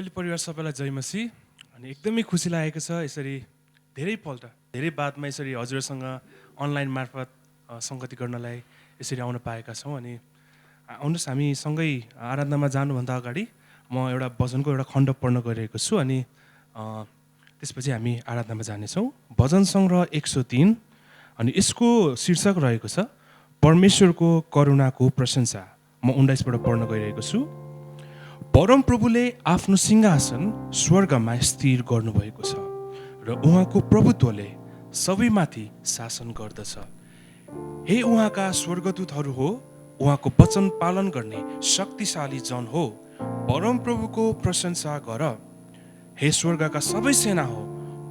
मण्डली परिवार सबैलाई जय मसी। अनि एकदमै खुसी लागेको छ यसरी धेरैपल्ट धेरै बादमा यसरी हजुरसँग अनलाइन मार्फत संगति गर्नलाई यसरी आउन पाएका छौँ। अनि आउनुहोस् हामी सँगै आराधनामा जानुभन्दा अगाडि म एउटा भजनको एउटा खण्ड पढ्न गइरहेको छु अनि त्यसपछि हामी आराधनामा जानेछौँ। भजन सङ्ग्रह 103 अनि यसको शीर्षक रहेको छ परमेश्वरको करुणाको प्रशंसा। म 19 बाट पढ्न गइरहेको छु। परम प्रभुले आफ्नो सिंहासन स्वर्गमा स्थिर गर्नुभएको छ र उहाँको प्रभुत्वले सबैमाथि शासन गर्दछ। हे उहाँका स्वर्गदूतहरू हो, उहाँको वचन पालन गर्ने शक्तिशाली जन हो, परम प्रभुको प्रशंसा गर। हे स्वर्गका सबै सेना हो,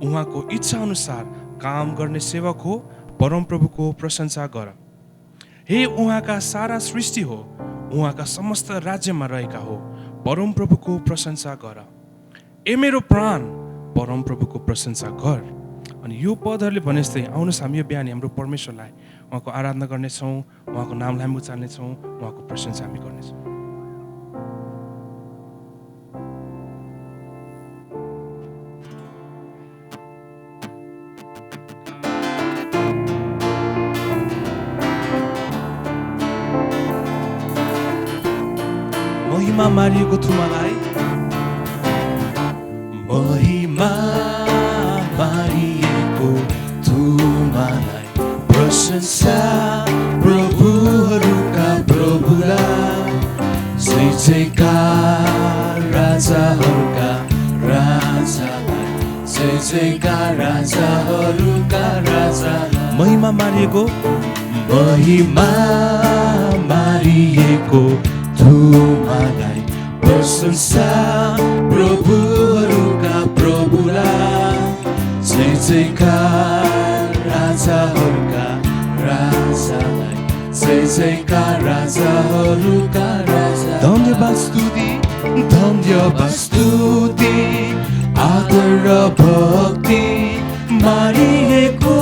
उहाँको इच्छा अनुसार काम गर्ने सेवक हो, परम प्रभुको प्रशंसा गर। हे उहाँका सारा सृष्टि हो, उहाँका समस्त राज्यमा रहेका हो, परम प्रभुको प्रशंसा गर। ए मेरो प्राण, परम प्रभुको प्रशंसा गर। अनि यो पदहरूले भने जस्तै आउनुहोस् हामी यो बिहान हाम्रो परमेश्वरलाई उहाँको आराधना गर्नेछौँ, उहाँको नामलाई हामी उचाल्नेछौँ, उहाँको प्रशंसा हामी गर्नेछौँ। महिमा मारिएको थुमालाई, महिमा मारिएको थुमालाई प्रशंसा प्रभुहरूका प्रभुलाई। जय जयकार राजाहरूका राजालाई, जय जयकार राजाहरूका राजालाई। महिमा मारिएको महिमा मारिएको थुमालाई प्रशंसा प्रभुहरूका प्रभुलाई। जय जयकार राजाहरूका राजालाई, जय जयकार राजाहरूका राजा। धन्यवाद स्तुति, धन्यवाद स्तुति आदर र भक्ति मारिएको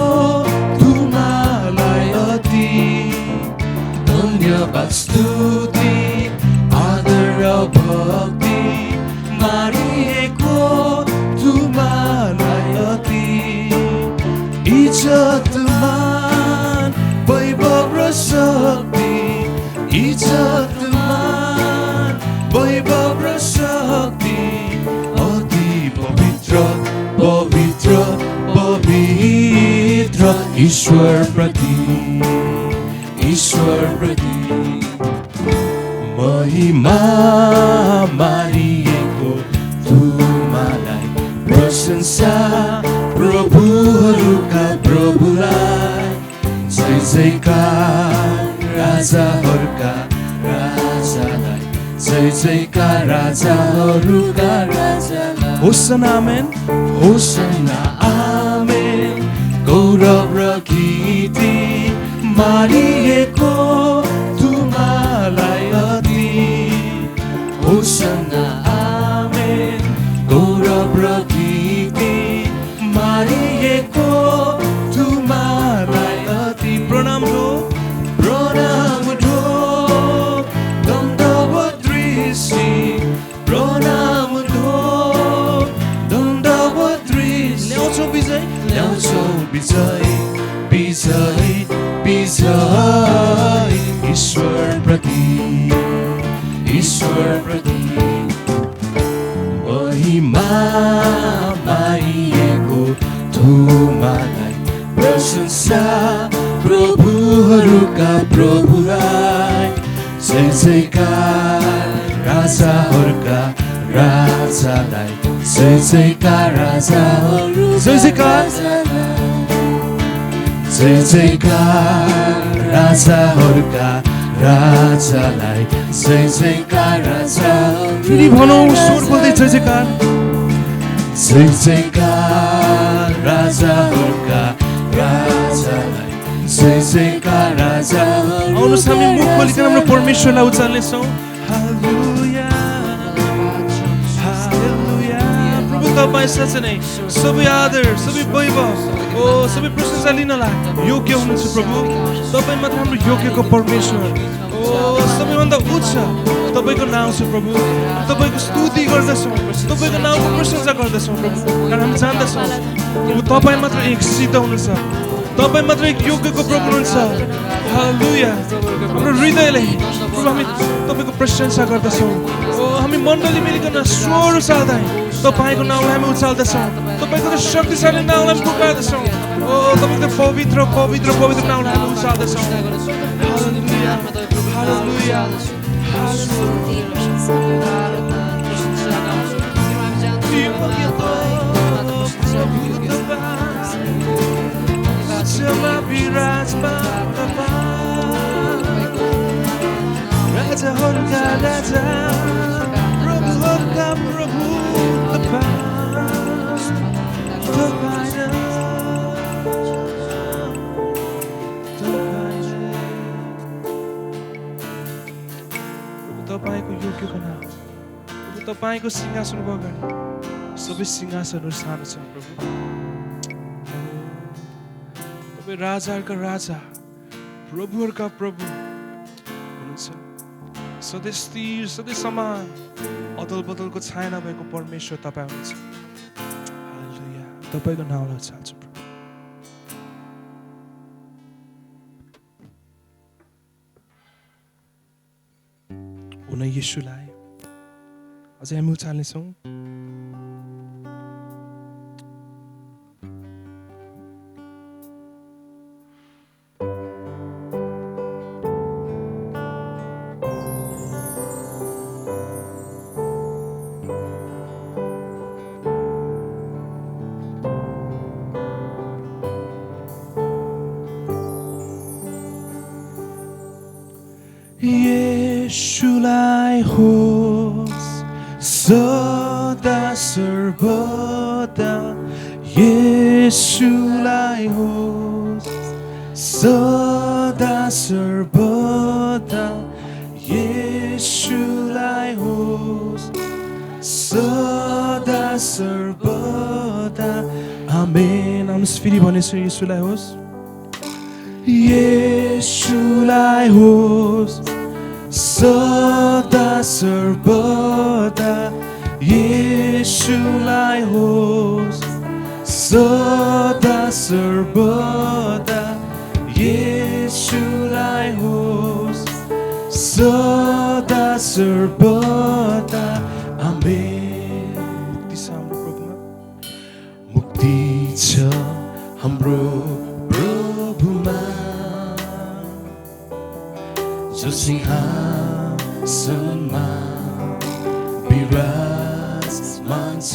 थुमालाई अति। धन्यवाद स्तुति भक्ति मारिएको थुमालाई अति। इज्जत मान वैभव र शक्ति, इज्जत मान वैभव र शक्ति अति पवित्र पवित्र पवित्र ईश्वर प्रति, ईश्वर प्रति। महिमा मारिएको थुमालाई प्रशंसा प्रभुहरूका प्रभुलाई। जय जयकार राजाहरूका राजालाई, जय जयकार राजाहरूका राजालाई। होसना आमेन, होसना आमेन। गौरव र कीर्ति मारिएको थुमालाई अति। होसना आमेन। गौरव र कीर्ति मारिएको थुमालाई अति। प्रणाम हो, प्रणाम ढो दण्डवत ऋषि, प्रणाम ढो दण्डवत ऋषि। ल्याउँछौ विजय, ल्याउँछौ विजय, विजय विजय ईश्वर प्रति, ईश्वर प्रति। महिमा मारिएको थुमालाई प्रशंसा प्रभुहरूका प्रभुलाई। जय जयकार राजाहरूका राजालाई, जय जयकार राजाहरू, जय जयकार, जय जयकार राजाहरूका राजालाई, जय जयकार राजाहरू। फेरि भनौँ स्वर बोल्दै जय जयकार, जय जयकार राजाहरूका राजालाई, जय जयकार राजाहरू। आउनुहोस् हामी मुख खोलिकन हाम्रो परमेश्वरलाई उचाल्नेछौँ। हालेलुया, हालेलुया। प्रभु तपाईँ साँच्चै नै सबै आदर, सबै वैभव, सबै प्रशंसा लिनलाई योग्य हुनुहुन्छ प्रभु। तपाईँ मात्र हाम्रो योग्यको परमेश्वर। सबैभन्दा उच्च तपाईको नाम छ प्रभु तपाईको स्तुति गर्दछौँ तपाईको नामको प्रशंसा गर्दछौँ प्रभु कारण हामी जान्दछौँ प्रभु तपाईँ मात्र एक सिद्ध हुनुहुन्छ तपाईँ मात्र एक योग्यको प्रभु हुनुहुन्छ हालेलुया हाम्रो हृदयले प्रभु हामी तपाईको प्रशंसा गर्दछौँ ओ हामी मण्डली मिलिकन स्वर उचाल्दै तपाईको नामलाई हामी उचाल्दछौँ तपाईको त्यो शक्तिशाली नामलाई हामी पुकार्दछौँ ओ तपाईको पवित्र पवित्र पवित्र नामलाई हामी उचाल्दछौँ हालेलुया हालेलुया राजाहरूका राजा प्रभुहरूका प्रभु तपाईको योग्यको नाम प्रभु तपाईको सिंहासनको अगाडि सबै सिंहासनहरू सानो छन् प्रभु तपाईँ राजाहरूका राजा प्रभुहरूका प्रभु हुनुहुन्छ सधैँ स्थिर सधैँ समान अदल बदलको छाया नभएको परमेश्वर तपाईँ हुनुहुन्छ हालेलुया तपाईको नामलाई चाहन्छु प्रभु हुन येशूलाई अझै हामी उचाल्नेछौँ येशूलाई होस् सदा सर्वदा येशूलाई होस् सदा सर्वदा येशूलाई होस् सदा सर्वदा आमेन आउनुहोस् फेरि भनेछु येशूलाई होस् येशूलाई होस् सदा सर्वदा येशूलाई होस् सदा सर्वदा येशूलाई होस् सदा सर्वदा आमेन मुक्ति छ हाम्रो प्रभुमा जो सिंहासनमा विराजमान छ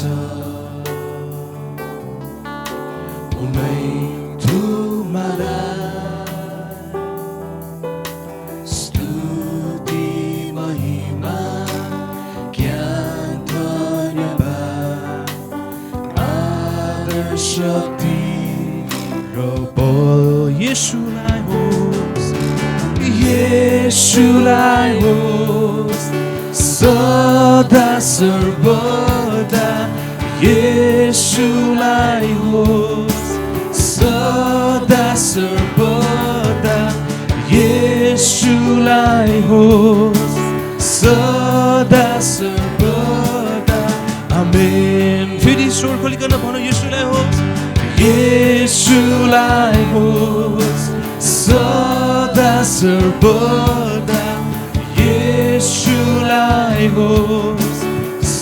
उनै स्तुति महिमा ज्ञान धन्यवाद आदर शक्ति र बल येशूलाई होस् येशूलाई होस् सदा सर्वदा येशूलाई होस् सदा सर्वदा येशूलाई होस् सदा सर्वदा आमेन फेरि स्वर खोलिकन भनौँ येशूलाई होस् येशूलाई होस् सदा सर्वदा येशूलाई होस्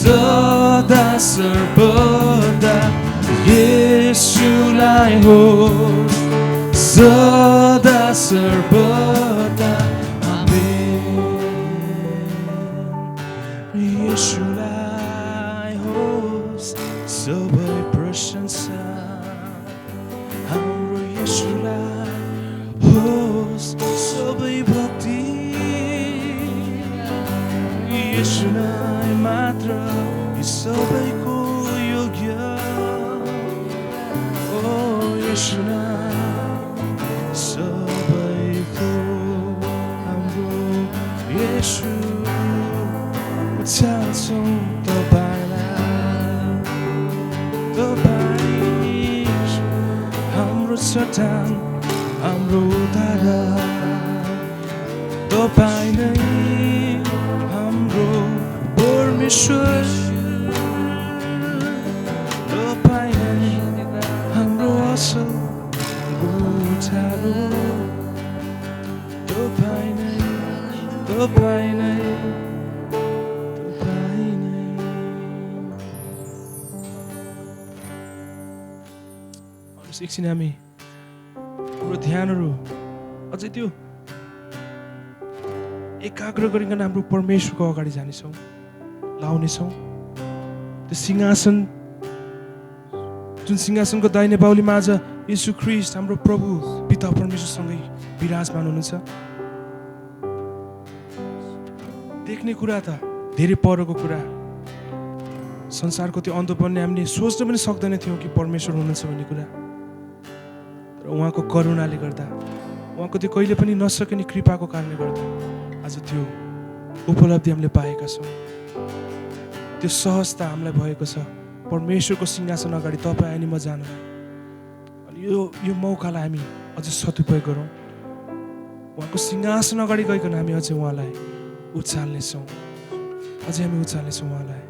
सदा सर्वदा येशूलाई होस् सदा सर्वदा आमेन येशूलाई होस् सबै प्रशंसा हाम्रो येशूलाई होस् सबै भक्ति येशूलाई मात्र यी सबैको योग्य ओ येशूलाई सबैको हाम्रो येशू चाहन्छौँ तपाईलाई तपाईँ हाम्रो चट्टान हाम्रो उद्धार तपाईँ नै हाम्रो परमेश्वर तपाईँ नै हाम्रो असल उचारो तपाईँ नै तपाईँ नै तपाईँ नै। एकछिन हामी हाम्रो ध्यानहरू अझै त्यो एकाग्र गरिकन हाम्रो परमेश्वरको अगाडि जानेछौँ, लाउनेछौँ। त्यो सिंहासन, जुन सिंहासनको दाहिने बाहुलीमा आज यीशु ख्रीष्ट हाम्रो प्रभु पिता परमेश्वरसँगै विराजमान हुनुहुन्छ। देख्ने कुरा त धेरै परको कुरा, संसारको त्यो अन्त बन्ने हामीले सोच्न पनि सक्दैन थियौँ कि परमेश्वर हुनुहुन्छ भन्ने कुरा। तर उहाँको करुणाले गर्दा, उहाँको त्यो कहिले पनि नसकिने कृपाको कारणले गर्दा आज त्यो उपलब्धि हामीले पाएका छौँ। त्यो सहजता हामीलाई भएको छ परमेश्वरको सिंहासन अगाडि तपाईँ अनि म जानलाई। अनि यो मौकालाई हामी अझ सदुपयोग गरौँ। उहाँको सिंहासन अगाडि गइकन हामी अझै उहाँलाई उचाल्नेछौँ, अझै हामी उचाल्नेछौँ उहाँलाई।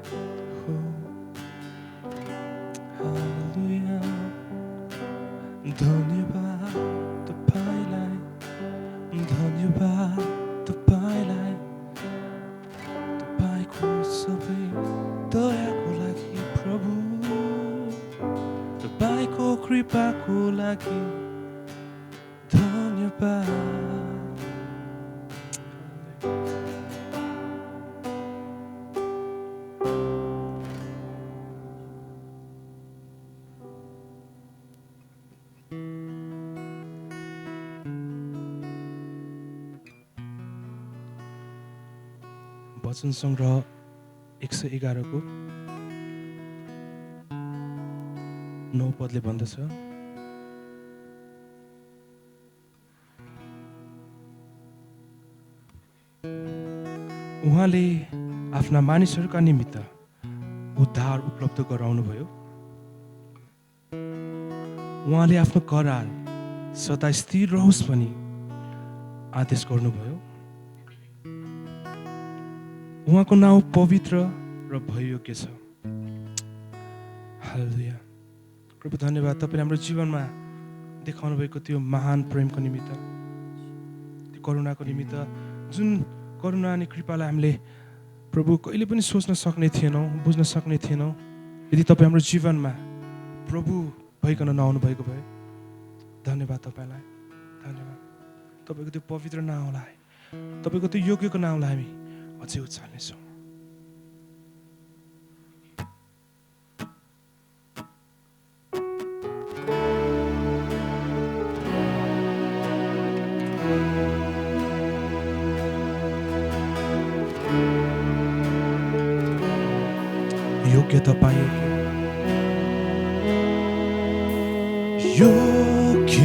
धन्यवाद तपाईलाई, धन्यवाद तपाईलाई, तपाईको सबै दयाको लागि प्रभु, तपाईको कृपाको लागि धन्यवाद। वचन सङ्ग्रह 111 को 9 पदले भन्दछ, उहाँले आफ्ना मानिसहरूका निमित्त उद्धार उपलब्ध गराउनुभयो। उहाँले आफ्नो करार सदा स्थिर रहोस् भनी आदेश गर्नुभयो। उहाँको नाउँ पवित्र र भययोग्य छ। हालेलुया। प्रभु धन्यवाद तपाईले हाम्रो जीवनमा देखाउनु भएको त्यो महान प्रेमको निमित्त, त्यो करुणाको निमित्त, जुन करुणा अनि कृपालाई हामीले प्रभु कहिले पनि सोच्न सक्ने थिएनौँ, बुझ्न सक्ने थिएनौँ। यदि तपाईँ हाम्रो जीवनमा प्रभु भइकन नआउनु भएको भए। धन्यवाद तपाईँलाई, धन्यवाद। तपाईँको त्यो पवित्र नाउँलाई, तपाईँको त्यो योग्यको नाउँलाई हामी अझै उचाल्नेछौँ। योग्य तपाईँ, योग्य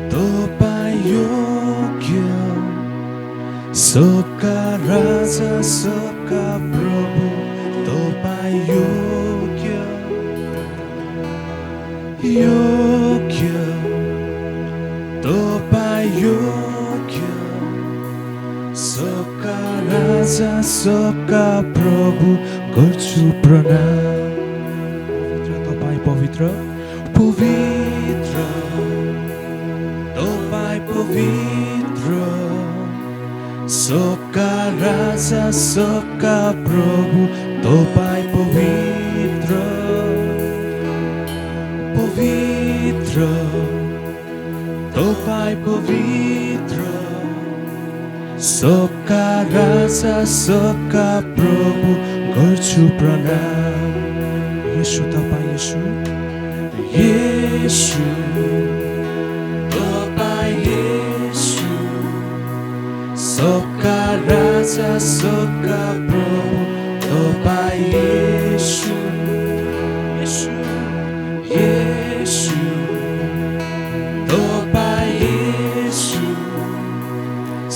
तपाईँ, योग्य सबका राजा सबका प्रभु तपाईँ योग्य, योग्य तपाईँ योग्य सबका राजा सबका प्रभु गर्छु प्रणाम। पवित्र तपाईँ पवित्र, पवित्र तपाईँ पवित्र सबका राजा सबका प्रभु तपाईँ पवित्र, पवित्र तपाईँ पवित्र सबका राजा सबका प्रभु गर्छु प्रणाम। येशू तपाईँ, येशू येशू तपाईँ, येशू सबका राजा सबका प्रभु तपाईँ येशू, येशू येशू तपाईँ येशू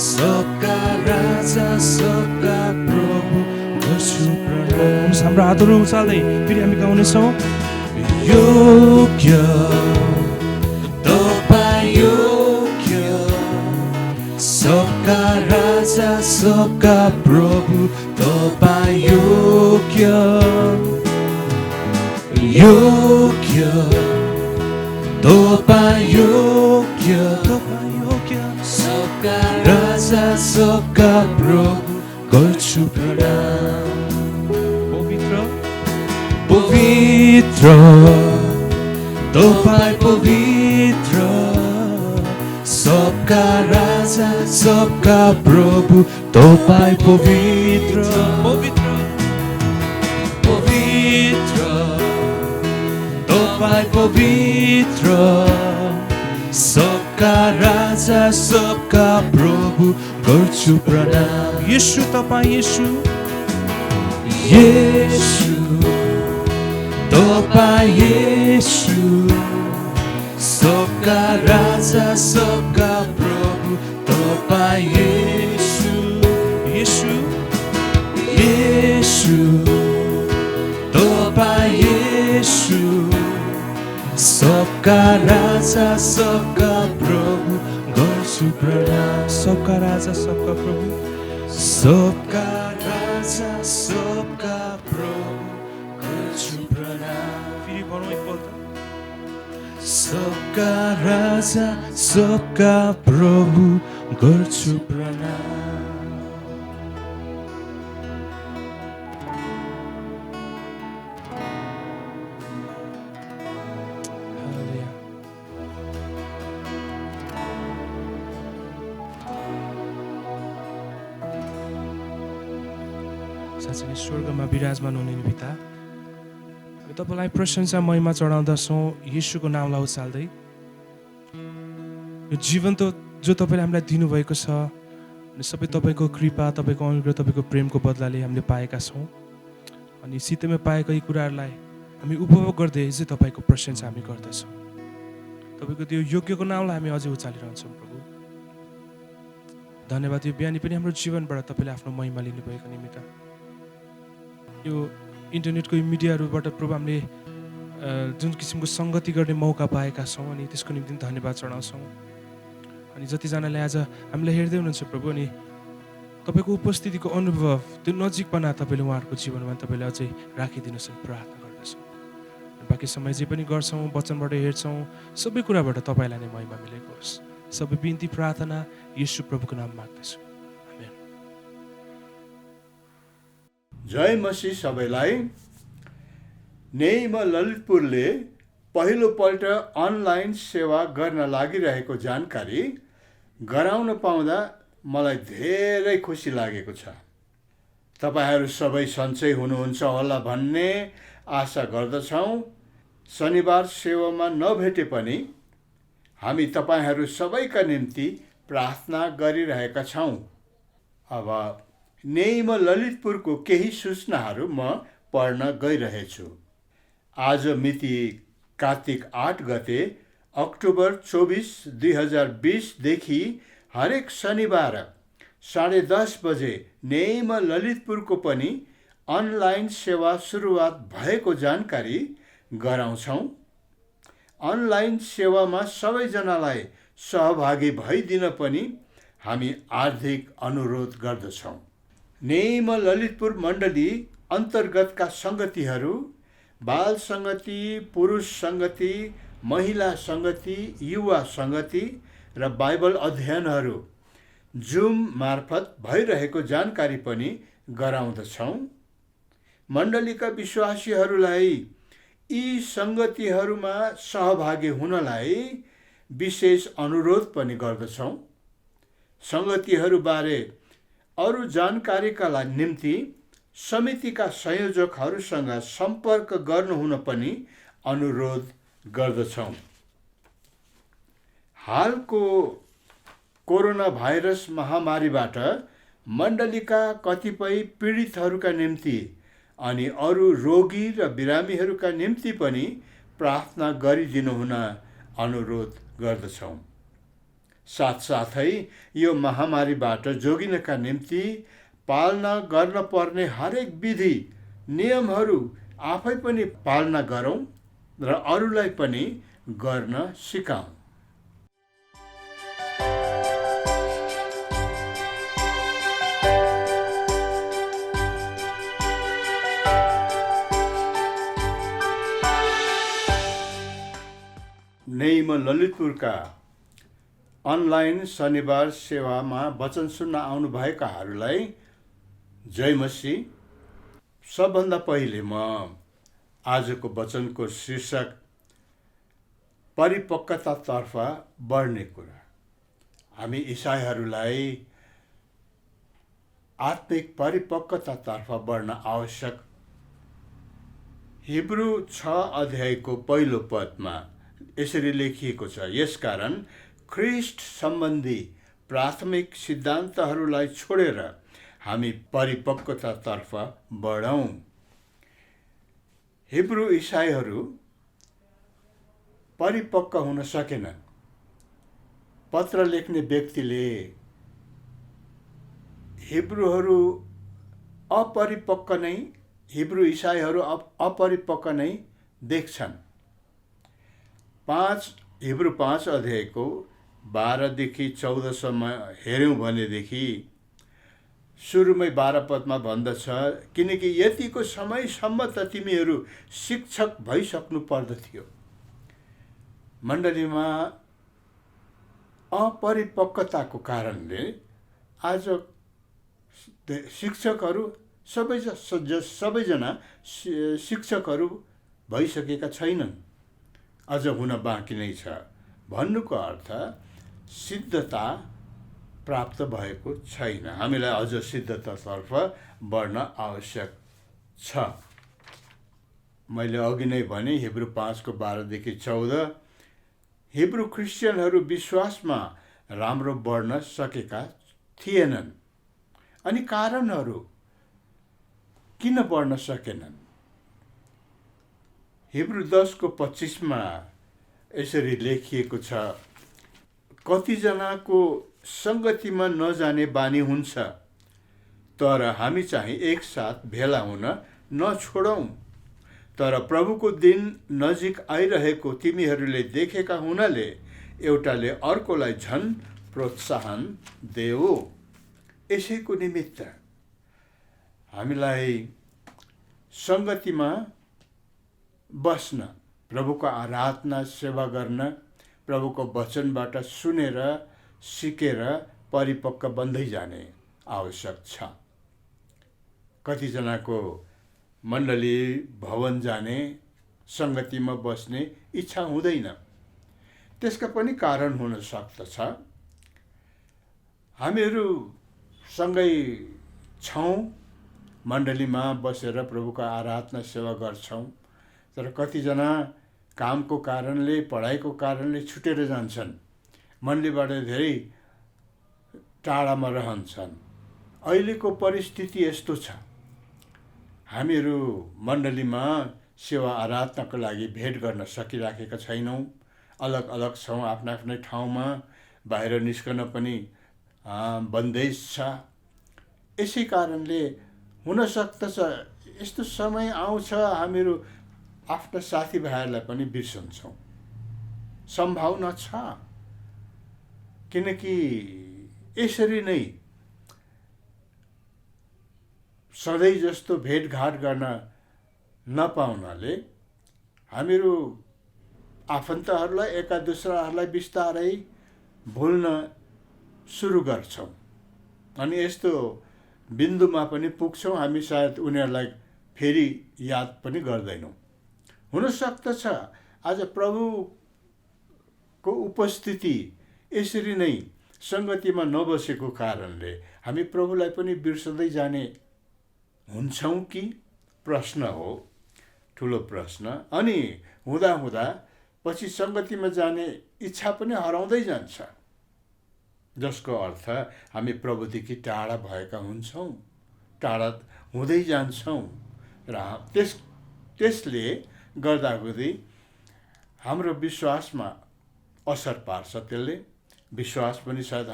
सबका राजा सबका प्रभु गर्छु प्रणाम। हाम्रो हातहरू उचाल्दै फेरि हामी गाउनेछौँ। योग्य तपाईँ योग्य सबका राजा सबका प्रभु तपाईं योग्य योग्य तपाईं योग्य सबका राजा सबका प्रभु गर्छु प्रणाम पवित्र तपाईं पवित्र सबका राजा सबका प्रभु तपाईं पवित्र पवित्र पवित्र तपाईं पवित्र सबका राजा सबका प्रभु गर्छु प्रणाम येशू तपाईं येशू येशू तपाईं येशू सबका राजा सबका प्रभु तपाईं येशू येशू येशू तपाईं येशू सबका राजा सबका प्रभु गर्छु प्रणाम सबका राजा सबका प्रभु सबका राजा सबका प्रभु गर्छु प्रणाम फेरि भनौँ एकपल्ट सबका राजा सबका प्रभु गर्छु प्रणाम हालेलुया। साँच्चै नै स्वर्गमा विराजमान हुने पिता, हामी तपाईँलाई प्रशंसा महिमा चढाउँदछौँ येशूको नामलाई उचाल्दै। यो जीवन त जो तपाईँले हामीलाई दिनुभएको छ अनि सबै तपाईँको कृपा तपाईँको अनुग्रह तपाईँको प्रेमको बदलाले हामीले पाएका छौँ अनि सित्तैमा पाएका यी कुराहरूलाई हामी उपभोग गर्दै चाहिँ तपाईँको प्रशंसा हामी गर्दछौँ। तपाईँको त्यो योग्यको नामलाई हामी अझै उचालिरहन्छौँ प्रभु। धन्यवाद, यो बिहानी पनि हाम्रो जीवनबाट तपाईँले आफ्नो महिमा लिनुभएको निमित्त यो इन्टरनेटको यो मिडियाहरूबाट प्रभु हामीले जुन किसिमको सङ्गति गर्ने मौका पाएका छौँ अनि त्यसको निम्ति धन्यवाद चढाउँछौँ। अनि जतिजनाले आज हामीलाई हेर्दै हुनुहुन्छ प्रभु अनि तपाईँको उपस्थितिको अनुभव त्यो नजिकपना तपाईँले उहाँहरूको जीवनमा तपाईँले अझै राखिदिनुहोस् अनि प्रार्थना गर्दछौँ। बाँकी समय जे पनि गर्छौँ वचनबाट हेर्छौँ सबै कुराबाट तपाईँलाई नै महिमा मिलेको होस्। सबै बिन्ती प्रार्थना येशू प्रभुको नाम माग्दछु, आमेन। जय मसीह सबैलाई। नेइम ललितपुरले पहिलोपल्ट अनलाइन सेवा गर्न लागिरहेको जानकारी गराउन पाउँदा मलाई धेरै खुसी लागेको छ। तपाईहरू सबै सन्चै हुनुहुन्छ होला भन्ने आशा गर्दछौँ। शनिबार सेवामा नभेटे पनि हामी तपाईहरू सबैका निम्ति प्रार्थना गरिरहेका छौँ। अब नेइम ललितपुरको केही सूचनाहरू म पढ्न गइरहेछु। आज मिति कार्तिक 8 गते अक्टोबर 24, 2020 देखि हरेक शनिबार 10:30 बजे नेइम ललितपुरको पनि अनलाइन सेवा सुरुवात भएको जानकारी गराउँछौँ। अनलाइन सेवामा सबैजनालाई सहभागी भइदिन पनि हामी हार्दिक अनुरोध गर्दछौँ। नेइम ललितपुर मण्डली अन्तर्गतका सङ्गतिहरू बाल सङ्गति, पुरुष सङ्गति, महिला सङ्गति, युवा सङ्गति र बाइबल अध्ययनहरू जुम मार्फत भइरहेको जानकारी पनि गराउँदछौँ। मण्डलीका विश्वासीहरूलाई यी सङ्गतिहरूमा सहभागी हुनलाई विशेष अनुरोध पनि गर्दछौँ। सङ्गतिहरूबारे अरू जानकारीका निम्ति समितिका संयोजकहरूसँग सम्पर्क गर्नुहुन पनि अनुरोध गर्दछौँ। हालको कोरोना भाइरस महामारीबाट मण्डलीका कतिपय पीडितहरूका निम्ति अनि अरू रोगी र बिरामीहरूका निम्ति पनि प्रार्थना गरिदिनुहुन अनुरोध गर्दछौँ। साथसाथै यो महामारीबाट जोगिनका निम्ति पालना गर्न पर्ने हरेक विधि नियमहरू आफै पनि पालना गरौँ र अरूलाई पनि गर्न सिकाऊँ। अनि म ललितपुरका अनलाइन शनिबार सेवामा वचन सुन्न आउनुभएकाहरूलाई जय मसीह। सबभन्दा पहिले म आजको वचनको शीर्षक परिपक्वतातर्फ बढ्ने कुरा। हामी इसाईहरूलाई आत्मिक परिपक्वतातर्फ बढ्न आवश्यक। हिब्रू 6 अध्यायको पहिलो पदमा यसरी लेखिएको छ, यसकारण ख्रिस्ट सम्बन्धी प्राथमिक सिद्धान्तहरूलाई छोडेर हामी परिपक्वतातर्फ बढौँ। हिब्रू इसाईहरू परिपक्व हुन सकेनन्। पत्र लेख्ने व्यक्तिले हिब्रूहरू अपरिपक्व नै, हिब्रू इसाईहरू अपरिपक्व नै देख्छन्। हिब्रू 5 अध्यायको 12देखि 14सम्म हेऱ्यौँ भनेदेखि सुरुमै 12 पदमा भन्दछ, किनकि यतिको समयसम्म त तिमीहरू शिक्षक भइसक्नु पर्दथ्यो। मण्डलीमा अपरिपक्वताको कारणले आज शिक्षकहरू सबैजना शिक्षकहरू भइसकेका छैनन्, अझ हुन बाँकी नै छ। भन्नुको अर्थ सिद्धता प्राप्त भएको छैन। हामीलाई अझ सिद्धतातर्फ बढ्न आवश्यक छ। मैले अघि नै भने हिब्रू 5को 12देखि 14 हिब्रू क्रिस्चियनहरू विश्वासमा राम्रो बढ्न सकेका थिएनन्। अनि कारणहरू किन बढ्न सकेनन्? हिब्रू 10को 25मा यसरी लेखिएको छ, कतिजनाको सङ्गतिमा नजाने बानी हुन्छ, तर हामी चाहिँ एकसाथ भेला हुन नछोडौँ। तर प्रभुको दिन नजिक आइरहेको तिमीहरूले देखेका हुनाले एउटाले अर्कोलाई झन् प्रोत्साहन देऊ। यसैको निमित्त हामीलाई सङ्गतिमा बस्न, प्रभुको आराधना सेवा गर्न, प्रभुको वचनबाट सुनेर सिकेर परिपक्व बन्दै जाने आवश्यक छ। कतिजनाको मण्डली भवन जाने, सङ्गतिमा बस्ने इच्छा हुँदैन। त्यसका पनि कारण हुन सक्दछ। हामीहरू सँगै छौँ, मण्डलीमा बसेर प्रभुको आराधना सेवा गर्छौँ, तर कतिजना कामको कारणले, पढाइको कारणले छुटेर जान्छन्, मण्डलीबाट धेरै टाढामा रहन्छन्। अहिलेको परिस्थिति यस्तो छ, हामीहरू मण्डलीमा सेवा आराधनाको लागि भेट गर्न सकिराखेका छैनौँ। अलग अलग छौँ, आफ्ना आफ्नै ठाउँमा, बाहिर निस्कन पनि बन्देज छ। यसै कारणले हुन सक्दछ यस्तो समय आउँछ हामीहरू आफ्ना साथीभाइहरूलाई पनि बिर्सन्छौँ। सम्भावना छ, किनकि यसरी नै सधैँ जस्तो भेटघाट गर्न नपाउनाले हामीहरू आफन्तहरूलाई, एका दुसराहरूलाई बिस्तारै भुल्न सुरु गर्छौँ। अनि यस्तो बिन्दुमा पनि पुग्छौँ, हामी सायद उनीहरूलाई फेरि याद पनि गर्दैनौँ। हुन सक्दछ आज प्रभुको उपस्थिति यसरी नै सङ्गतिमा नबसेको कारणले हामी प्रभुलाई पनि बिर्सदै जाने हुन्छौँ कि? प्रश्न हो, ठुलो प्रश्न। अनि हुँदा हुँदा पछि सङ्गतिमा जाने इच्छा पनि हराउँदै जान्छ, जसको अर्थ हामी प्रभुदेखि टाढा भएका हुन्छौँ, टाढा हुँदै जान्छौँ। र त्यसले गर्दागर्दै हाम्रो विश्वासमा असर पार्छ। त्यसले विश्वास पनि सायद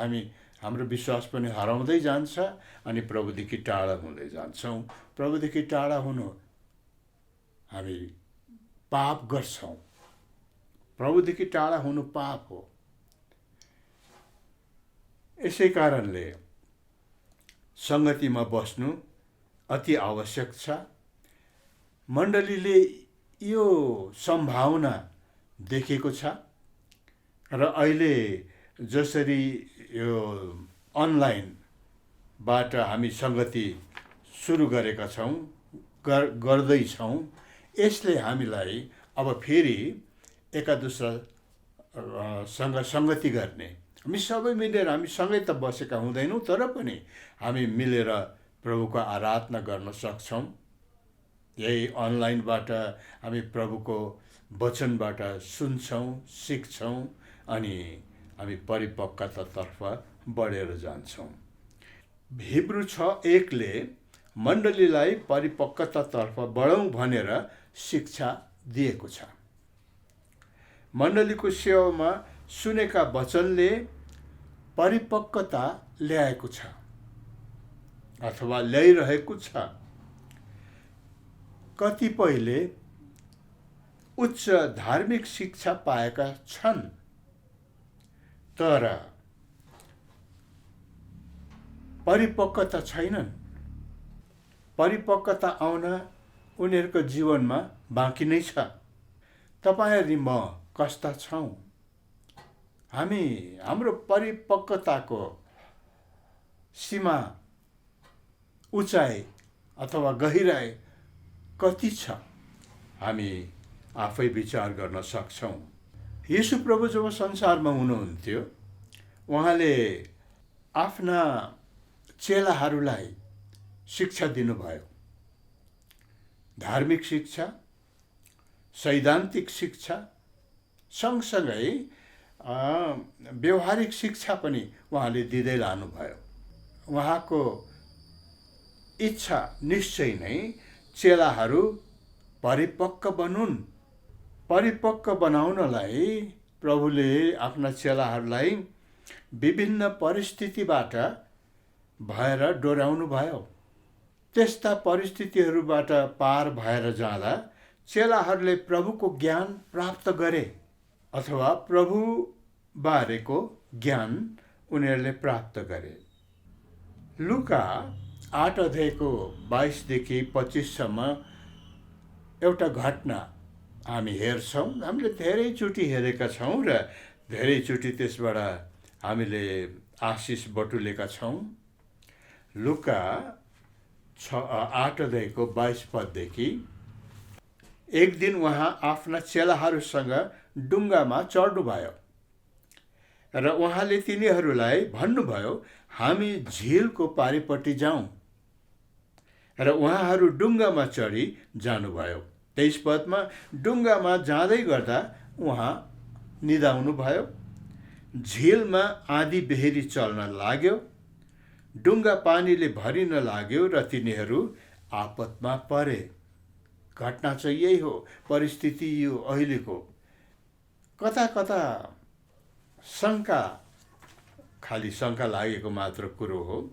हाम्रो विश्वास पनि हराउँदै जान्छ अनि प्रभुदेखि टाढा हुँदै जान्छौँ। प्रभुदेखि टाढा हुनु, हामी पाप गर्छौँ। प्रभुदेखि टाढा हुनु पाप हो। यसै कारणले सङ्गतिमा बस्नु अति आवश्यक छ। मण्डलीले यो सम्भावना देखेको छ र अहिले जसरी यो अनलाइनबाट हामी सङ्गति सुरु गरेका छौँ, गर्दैछौँ, यसले हामीलाई अब फेरि एकादुस्रासँग सङ्गति गर्ने, हामी सबै मिलेर, हामी सँगै त बसेका हुँदैनौँ, तर पनि हामी मिलेर प्रभुको आराधना गर्न सक्छौँ। यही अनलाइनबाट हामी प्रभुको वचनबाट सुन्छौँ, सिक्छौँ अनि हामी परिपक्वतातर्फ बढेर जान्छौँ। हिब्रू 6:1ले मण्डलीलाई परिपक्वतातर्फ बढौँ भनेर शिक्षा दिएको छ। मण्डलीको सेवामा सुनेका वचनले परिपक्वता ल्याएको छ अथवा ल्याइरहेको छ। कतिपयले उच्च धार्मिक शिक्षा पाएका छन्, तर परिपक्वता छैनन्। परिपक्वता आउन उनीहरूको जीवनमा बाँकी नै छ। तपाईँ म कस्ता छौँ? हाम्रो परिपक्वताको सीमा, उचाइ अथवा गहिराई कति छ? हामी आफै विचार गर्न सक्छौँ। येशू प्रभु जब संसारमा हुनुहुन्थ्यो, उहाँले आफ्ना चेलाहरूलाई शिक्षा दिनुभयो। धार्मिक शिक्षा, सैद्धान्तिक शिक्षा, सँगसँगै व्यवहारिक शिक्षा पनि उहाँले दिँदै लानुभयो। उहाँको इच्छा निश्चय नै चेलाहरू परिपक्व बनुन्। परिपक्व बनाउनलाई प्रभुले आफ्ना चेलाहरूलाई विभिन्न परिस्थितिबाट भएर डोर्याउनु भयो। त्यस्ता परिस्थितिहरूबाट पार भएर जाँदा चेलाहरूले प्रभुको ज्ञान प्राप्त गरे अथवा प्रभु बारेको ज्ञान उनीहरूले प्राप्त गरे। लुका 8:22-25सम्म एउटा घटना हामी हेर्छौँ। हामीले धेरैचोटि हेरेका छौँ र धेरैचोटि त्यसबाट हामीले आशिष बटुलेका छौँ। लुका 8:22 एक दिन उहाँ आफ्ना चेलाहरूसँग डुङ्गामा चढ्नुभयो र उहाँले तिनीहरूलाई भन्नुभयो, हामी झिलको पारिपट्टि जाउँ। र उहाँहरू डुङ्गामा चढी जानुभयो। 23 डुङ्गामा जाँदै गर्दा उहाँ निदाउनुभयो। झिलमा आँधी बेहरी चल्न लाग्यो। डुङ्गा पानीले भरिन लाग्यो र तिनीहरू आपतमा परे। घटना चाहिँ यही हो, परिस्थिति यो अहिलेको। कता कता शङ्का, खाली शङ्का लागेको मात्र कुरो हो।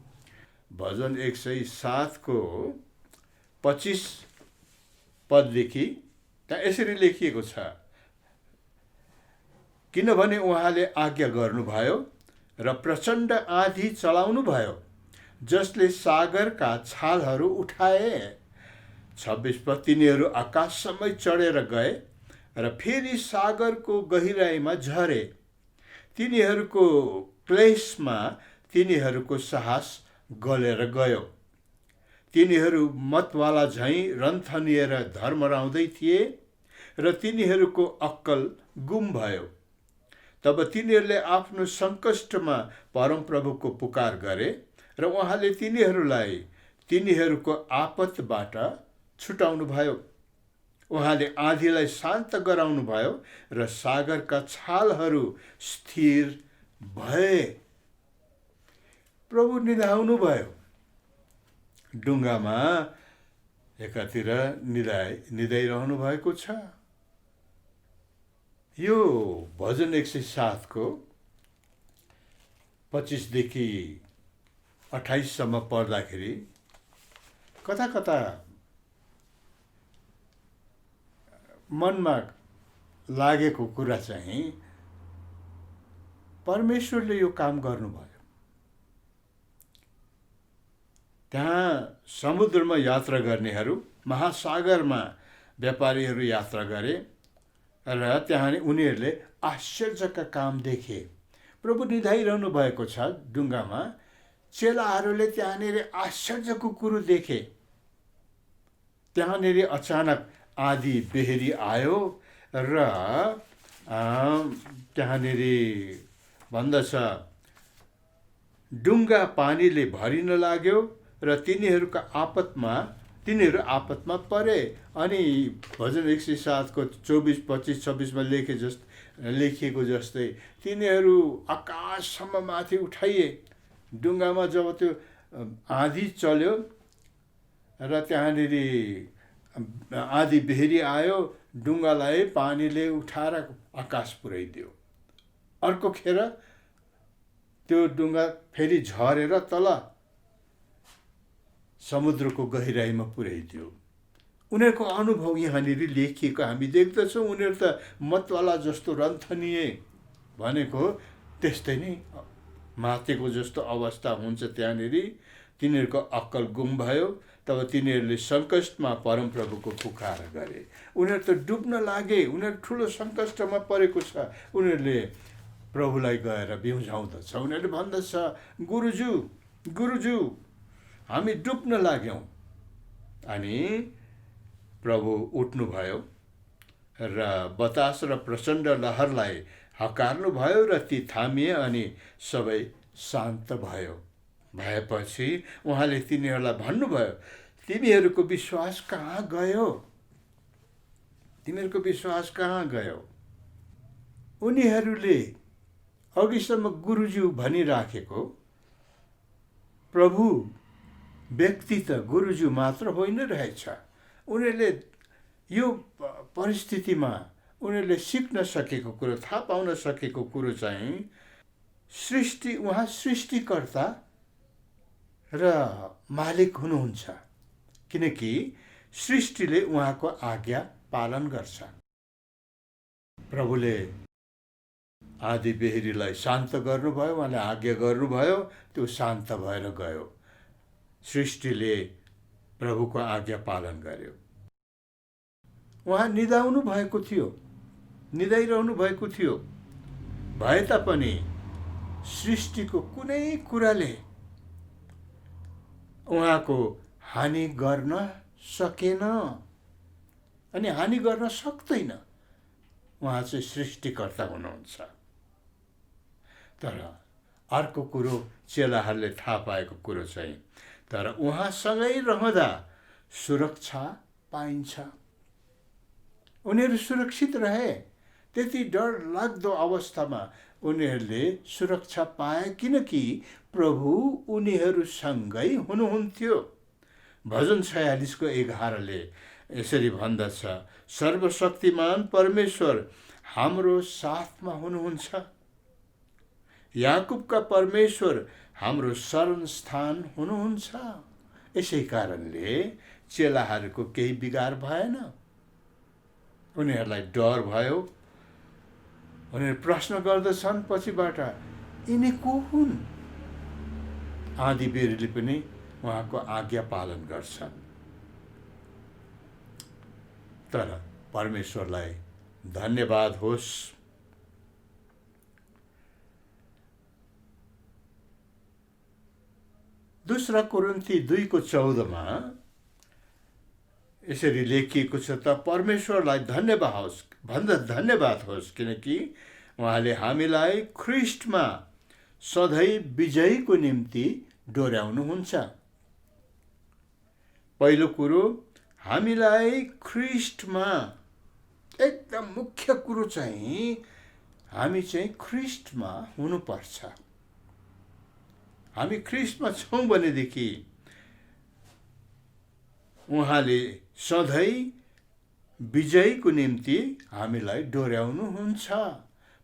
भजन 107:25 त्यहाँ यसरी लेखिएको छ, किनभने उहाँले आज्ञा गर्नुभयो र प्रचण्ड आँधी चलाउनु भयो, जसले सागरका छालहरू उठाए। 26 तिनीहरू आकाशसम्मै चढेर गए र फेरि सागरको गहिराईमा झरे। तिनीहरूको क्लेशमा तिनीहरूको साहस गलेर गयो। तिनीहरू मतवाला झैँ रन्थनिएर धर्मराउँदै थिए र तिनीहरूको अक्कल गुम भयो। तब तिनीहरूले आफ्नो सङ्कष्टमा परमप्रभुको पुकार गरे र उहाँले तिनीहरूलाई तिनीहरूको आपतबाट छुटाउनु भयो। उहाँले आँधीलाई शान्त गराउनु भयो र सागरका छालहरू स्थिर भए। प्रभु निधाउनु भयो। डुङ्गामा एकातिर निदाइरहनु भएको छ। यो भजन 107:25-28सम्म पढ्दाखेरि कता कता मनमा लागेको कुरा चाहिँ परमेश्वरले यो काम गर्नुभयो। त्यहाँ समुद्रमा यात्रा गर्नेहरू, महासागरमा व्यापारीहरू यात्रा गरे र त्यहाँ उनीहरूले आश्चर्यका काम देखे। प्रभु निधाइरहनु भएको छ डुङ्गामा। चेलाहरूले त्यहाँनिर आश्चर्यको कुरो देखे। त्यहाँनिर अचानक आँधी बेहरी आयो र त्यहाँनिर भन्दछ डुङ्गा पानीले भरिन लाग्यो र तिनीहरू आपतमा परे। अनि भजन 107 को 24, 25, 26 लेखिएको जस्तै तिनीहरू आकाशसम्म माथि उठाइए। डुङ्गामा जब त्यो आँधी चल्यो र त्यहाँनिर आँधी बेहरी आयो, डुङ्गालाई पानीले उठाएर आकाश पुर्याइदियो। अर्को खेर त्यो डुङ्गा फेरि झरेर तल समुद्रको गहिराइमा पुर्याइदियो। उनीहरूको अनुभव यहाँनिर लेखिएको हामी देख्दछौँ। उनीहरू त मतवाला जस्तो रन्थनिए भनेको त्यस्तै नै मातेको जस्तो अवस्था हुन्छ त्यहाँनिर। तिनीहरूको अक्कल गुम भयो। तब तिनीहरूले सङ्कष्टमा परमप्रभुको पुकार गरे। उनीहरू त डुब्न लागे। उनीहरू ठुलो सङ्कष्टमा परेको छ। उनीहरूले प्रभुलाई गएर बिउझाउँदछ। उनीहरूले भन्दछ, गुरुजु गुरुजु हामी डुब्न लाग्यौँ। अनि प्रभु उठ्नुभयो र बतास र प्रचण्ड लहरलाई हकार्नुभयो र ती थामिए अनि सबै शान्त भयो। भएपछि उहाँले तिनीहरूलाई भन्नुभयो, तिमीहरूको विश्वास कहाँ गयो? तिमीहरूको विश्वास कहाँ गयो? उनीहरूले अघिसम्म गुरुज्यू भनिराखेको प्रभु व्यक्ति त गुरुज्यू मात्र होइन रहेछ। उनीहरूले यो परिस्थितिमा उनीहरूले सिक्न सकेको कुरो, थाहा पाउन सकेको कुरो चाहिँ उहाँ सृष्टिकर्ता र मालिक हुनुहुन्छ। किनकि सृष्टिले उहाँको आज्ञा पालन गर्छ। प्रभुले आँधी बेहरीलाई शान्त गर्नुभयो, उहाँले आज्ञा गर्नुभयो, त्यो शान्त भएर गयो। सृष्टिले प्रभुको आज्ञा पालन गर्यो। उहाँ निदाउनु भएको थियो, निदाइरहनु भएको थियो। भए तापनि सृष्टिको कुनै कुराले उहाँको हानि गर्न सकेन अनि हानि गर्न सक्दैन। उहाँ चाहिँ सृष्टिकर्ता हुनुहुन्छ। तर अर्को कुरो चेलाहरूले थाहा पाएको कुरो चाहिँ, तर उहाँसँगै रहँदा सुरक्षा पाइन्छ। उनीहरू सुरक्षित रहे। त्यति डर लाग्दो अवस्थामा उनीहरूले सुरक्षा पाए, किनकि प्रभु उनीहरूसँगै हुनुहुन्थ्यो। भजन 46 को 11 यसरी भन्दछ, सर्वशक्तिमान परमेश्वर हाम्रो साथमा हुनुहुन्छ। याकुबका परमेश्वर हाम्रो शरण स्थान हुनुहुन्छ। यसै कारणले चेलाहरूको केही बिगार भएन। उनीहरूलाई डर भयो। उनीहरू प्रश्न गर्दछन् पछिबाट, यिनी को हुन्? आँधी बेहरीले पनि उहाँको आज्ञा पालन गर्छन्। तर परमेश्वरलाई धन्यवाद होस्। दूसरा कोरिन्थी 2 को 14 यसरी लेखिएको छ, त परमेश्वरलाई धन्यवाद होस् किनकि उहाँले हामीलाई ख्रीष्टमा सधैँ विजयको निम्ति डोर्याउनुहुन्छ। पहिलो कुरो, हामीलाई ख्रीष्टमा, एकदम मुख्य कुरो चाहिँ हामी चाहिँ ख्रीष्टमा हुनुपर्छ। हामी ख्रीष्टमा छौँ भनेदेखि उहाँले सधैँ विजयको निम्ति हामीलाई डोर्याउनुहुन्छ।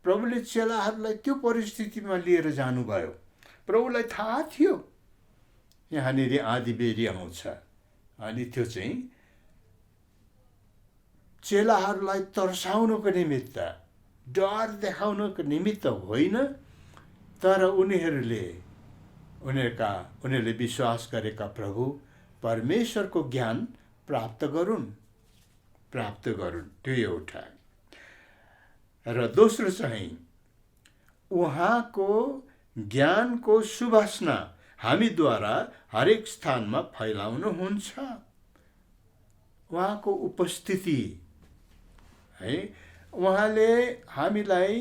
प्रभुले चेलाहरूलाई त्यो परिस्थितिमा लिएर जानुभयो। प्रभुलाई थाहा थियो यहाँनिर आँधी बेहरी आउँछ, अनि त्यो चाहिँ चेलाहरूलाई तर्साउनको निमित्त, डर देखाउनको निमित्त होइन, तर उनीहरूले विश्वास गरेका प्रभु परमेश्वरको ज्ञान प्राप्त गरून्, त्यो एउटा। र दोस्रो चाहिँ उहाँको ज्ञानको सुवासना हामीद्वारा हरेक स्थानमा फैलाउनुहुन्छ। उहाँको उपस्थिति है, उहाँले हामीलाई,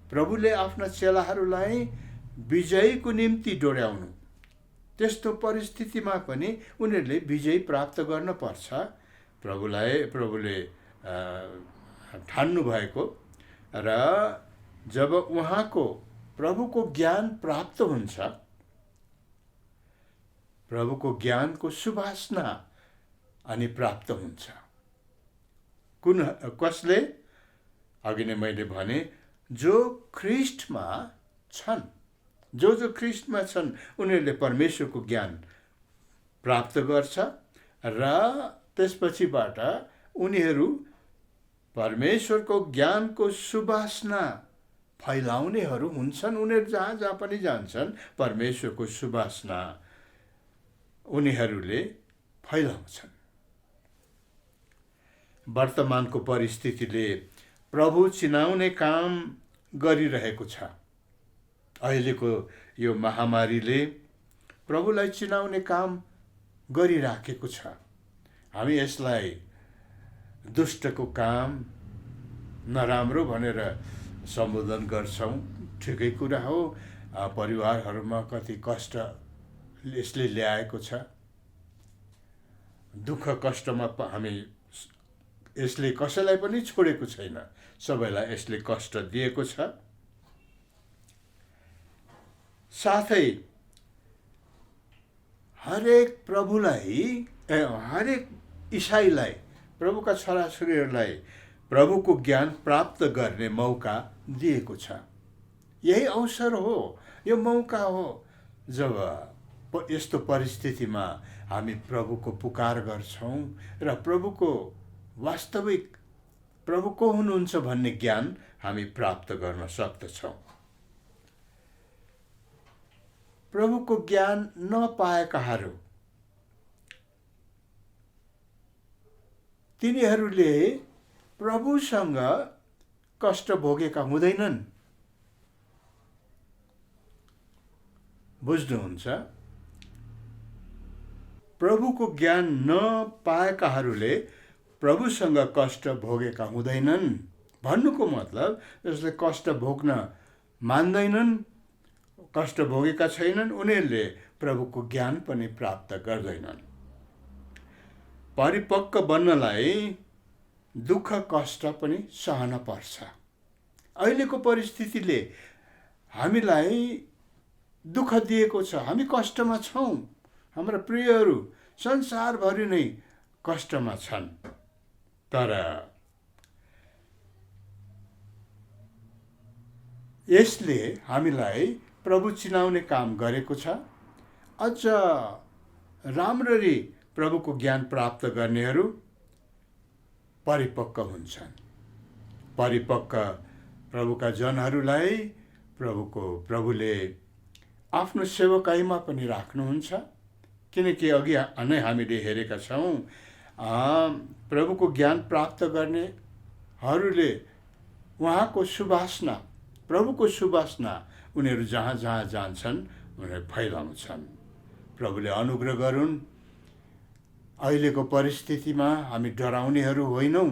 प्रभुले आफ्ना चेलाहरूलाई विजयको निम्ति डोर्याउनु, त्यस्तो परिस्थितिमा पनि उनीहरूले विजय प्राप्त गर्न पर्छ। प्रभुले ठान्नु भएको र जब उहाँको प्रभुको ज्ञान प्राप्त हुन्छ, प्रभुको ज्ञानको सुवासना अनि प्राप्त हुन्छ। कसले? अघि नै मैले भने, जो ख्रिस्टमा छन्, जो ख्रिस्टमा छन् उनीहरूले परमेश्वरको ज्ञान प्राप्त गर्छ र त्यसपछिबाट उनीहरू परमेश्वरको ज्ञानको सुवासना फैलाउनेहरू हुन्छन्। उनीहरू जहाँ जहाँ पनि जान्छन् परमेश्वरको सुवासना उनीहरूले फैलाउँछन्। वर्तमानको परिस्थितिले प्रभु चिनाउने काम गरिरहेको छ। अहिलेको यो महामारीले प्रभुलाई चिनाउने काम गरिराखेको छ। हामी यसलाई दुष्टको काम, नराम्रो भनेर सम्बोधन गर्छौँ, ठिकै कुरा हो। परिवारहरूमा कति कष्ट यसले ल्याएको छ, दुःख कष्टमा हामी यसले कसैलाई पनि छोडेको छैन, सबैलाई यसले कष्ट दिएको छ। साथै हरेक प्रभुलाई, हरेक इसाईलाई, प्रभुका छोराछोरीहरूलाई प्रभुको ज्ञान प्राप्त गर्ने मौका दिएको छ। यही अवसर हो, यो मौका हो जब यस्तो परिस्थितिमा हामी प्रभुको पुकार गर्छौँ र प्रभुको वास्तविक प्रभु को हुनुहुन्छ भन्ने ज्ञान हामी प्राप्त गर्न सक्दछौँ। प्रभुको ज्ञान नपाएकाहरू, तिनीहरूले प्रभुसँग कष्ट भोगेका हुँदैनन्। बुझ्नुहुन्छ? प्रभुको ज्ञान नपाएकाहरूले प्रभुसँग कष्ट भोगेका हुँदैनन् भन्नुको मतलब जसले कष्ट भोग्न मान्दैनन्, कष्ट भोगेका छैनन्, उनीहरूले प्रभुको ज्ञान पनि प्राप्त गर्दैनन्। परिपक्व बन्नलाई दुःख कष्ट पनि सहन पर्छ। अहिलेको परिस्थितिले हामीलाई दुःख दिएको छ, हामी कष्टमा छौँ। हाम्रा प्रियहरू संसारभरि नै कष्टमा छन्। तर यसले हामीलाई प्रभु चिनाउने काम गरेको छ। अझ राम्ररी प्रभुको ज्ञान प्राप्त गर्नेहरू परिपक्व हुन्छन्। परिपक्व प्रभुका जनहरूलाई प्रभुले आफ्नो सेवकाईमा पनि राख्नुहुन्छ। किनकि अघि नै हामीले हेरेका छौँ, प्रभुको ज्ञान प्राप्त गर्नेहरूले उहाँको सुवासना, प्रभुको सुवासना उनीहरू जहाँ जहाँ जान्छन् उनीहरू फैलाउँछन्। प्रभुले अनुग्रह गरून्। अहिलेको परिस्थितिमा हामी डराउनेहरू होइनौँ।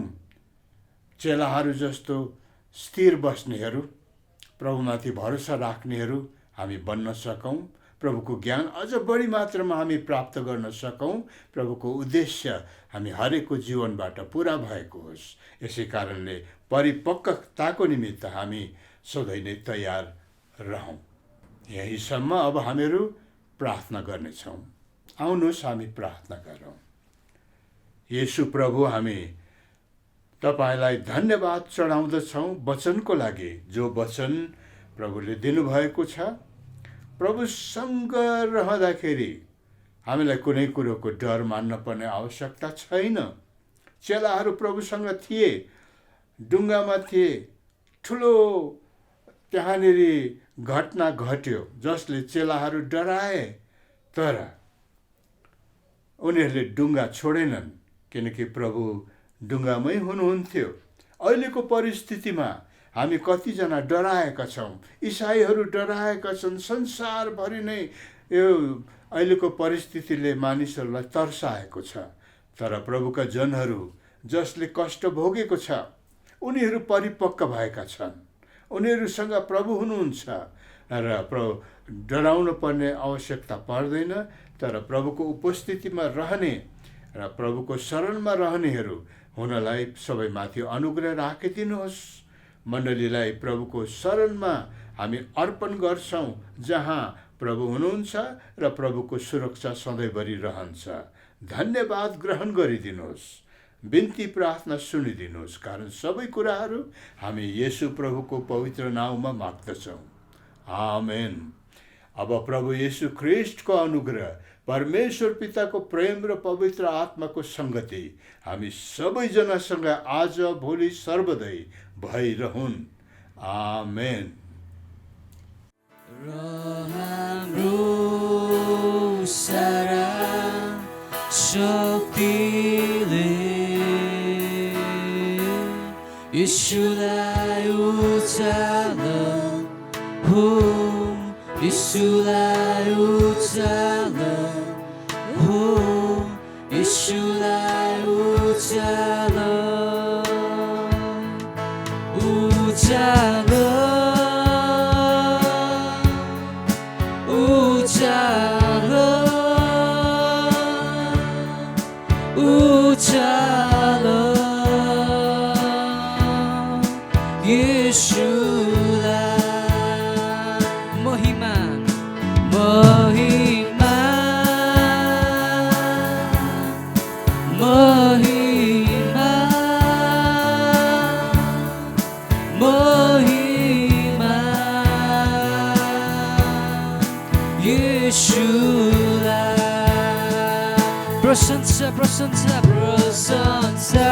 चेलाहरू जस्तो स्थिर बस्नेहरू, प्रभुमाथि भरोसा राख्नेहरू हामी बन्न सकौँ। प्रभुको ज्ञान अझ बढी मात्रामा हामी प्राप्त गर्न सकौँ। प्रभुको उद्देश्य हामी हरेकको जीवनबाट पुरा भएको होस्। यसै कारणले परिपक्वताको निमित्त हामी सधैँ नै तयार रहौँ। यहीसम्म अब हामीहरू प्रार्थना गर्नेछौँ। आउनुहोस् हामी प्रार्थना गरौँ। येशू प्रभु, हामी तपाईलाई धन्यवाद चढाउँदछौँ वचनको लागि, जो वचन प्रभुले दिनुभएको छ। प्रभुसँग रहँदाखेरि हामीलाई कुनै कुरोको डर मान्न पर्ने आवश्यकता छैन। चेलाहरू प्रभुसँग थिए, डुङ्गामा थिए, ठुलो त्यहाँनिर घटना घट्यो जसले चेलाहरू डराए, तर उनीहरूले डुङ्गा छोडेनन्, किनकि प्रभु डुङ्गामै हुनुहुन्थ्यो। अहिलेको परिस्थितिमा हामी कतिजना डराएका छौँ, इसाईहरू डराएका छन्। संसारभरि नै यो अहिलेको परिस्थितिले मानिसहरूलाई तर्साएको छ। तर प्रभुका जनहरू जसले कष्ट भोगेको छ, उनीहरू परिपक्व भएका छन्। उनीहरूसँग प्रभु हुनुहुन्छ र डराउनु पर्ने आवश्यकता पर्दैन। तर प्रभुको उपस्थितिमा रहने र प्रभुको शरणमा रहनेहरू हुनलाई सबैमाथि अनुग्रह राखिदिनुहोस्। मण्डलीलाई प्रभुको शरणमा हामी अर्पण गर्छौँ, जहाँ प्रभु हुनुहुन्छ र प्रभुको सुरक्षा सधैँभरि रहन्छ। धन्यवाद ग्रहण गरिदिनुहोस्, बिन्ती प्रार्थना सुनिदिनुहोस्, कारण सबै कुराहरू हामी येशू प्रभुको पवित्र नाउँमा माग्दछौँ। आमेन। अब प्रभु येशू ख्रिस्टको अनुग्रह, परमेश्वर पिताको प्रेम र पवित्र आत्माको सङ्गति हामी सबैजनासँग आज, भोलि, सर्वदै भइरहुन्। आमेन। हाम्रो सारा शक्तिले यीशुलाई उचालन हो, यीशुलाई उचालन हो, यीशुलाई उचालन, उचालन, येशूलाई महिमा, महिमा, महिमा, महिमा, येशूलाई प्रशंसा, प्रशंसा, प्रशंसा।